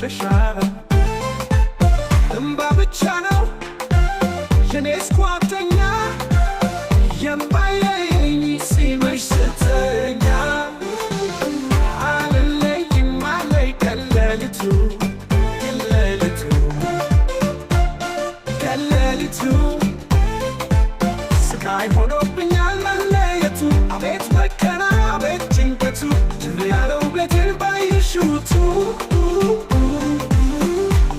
መሸሻ እምባ ብቻ ነው የኔስ ጓደኛ የማይለየኝ ሲመሽ ስተኛ አልለይም አለኝ ከሌሊቱ ስቃይ ሆኖብኛል መለየቱ አቤት መከራ አቤት ጭንቀቱ ጭር ያለው ቤቴን ባይሽውቱ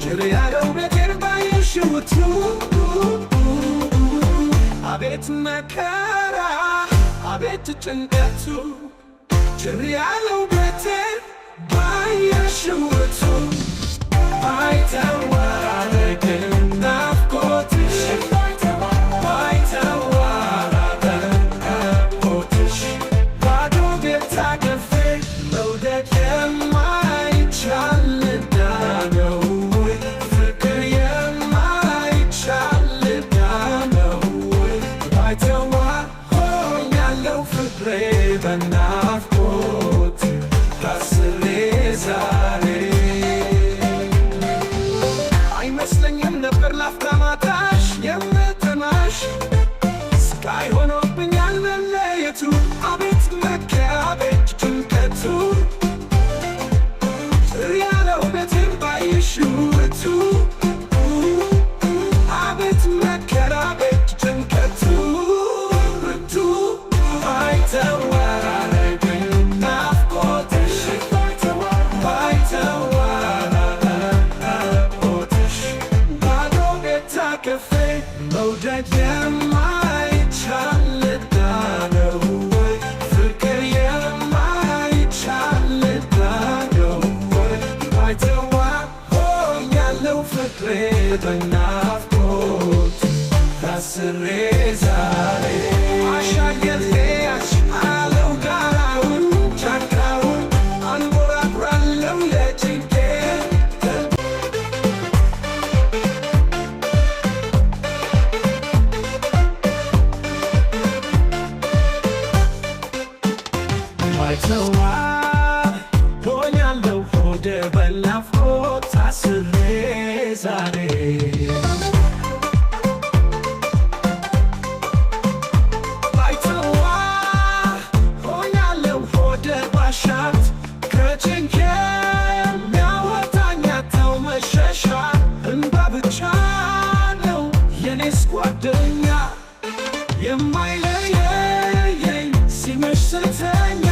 ጭር ያለው ቤቴን ባይሽውቱ አቤት መከራ አቤት ጭንቀቱ ጭር ያለው ቤቴን ባይሽውቱ አይተዋረድም ናፍቆትሽ ባይተዋረድም ባዶ ቤት ታቅፌ መውደድ የማይቻል ዕዳ ነው ወይ ፍቅር የማይቻል ዕዳ ነው ወይ ባይተዋ ሆኛለሁ ፍቅሬ በናፍቆት ታስሬ ዛሬ አይመስለኝም ነበር ላፍታ ማጣሽ የምጠማሽ ስቃይ ሆኖብኛል መለየቱ አቤት መከራ አቤት ጭንቀቱ ጭር ያለው ቤቴን ባይሽውቱ አቤት መከራ አቤት ጭንቀቱ አይተዋረድም ናፍቆትሽ ካፌ መውደድ የማይቻል ዕዳ ነው ወይ ፍቅር የማይቻል ዕዳ ነው ወይ ባይተዋ ሆኛለሁ ፍቅሬ በናፍቆት ታስሬ ዛሬ አሻገሬ አለው ጋራውን ጫካውን አንጎራጉራለሁ ለጭንቄ ባይተዋ ሆኛለሁ ሆዴ በናፍቆት ታስሬ ዛሬ ባይተዋ ሆኛለሁ ሆዴ ባሻት ከጭንቄ የሚያወጣኝ አጣሁ መሸሻ እንባ ብቻ ነው የኔስ ጓደኛ የማይለየኝ ሲመሽ ስተኛ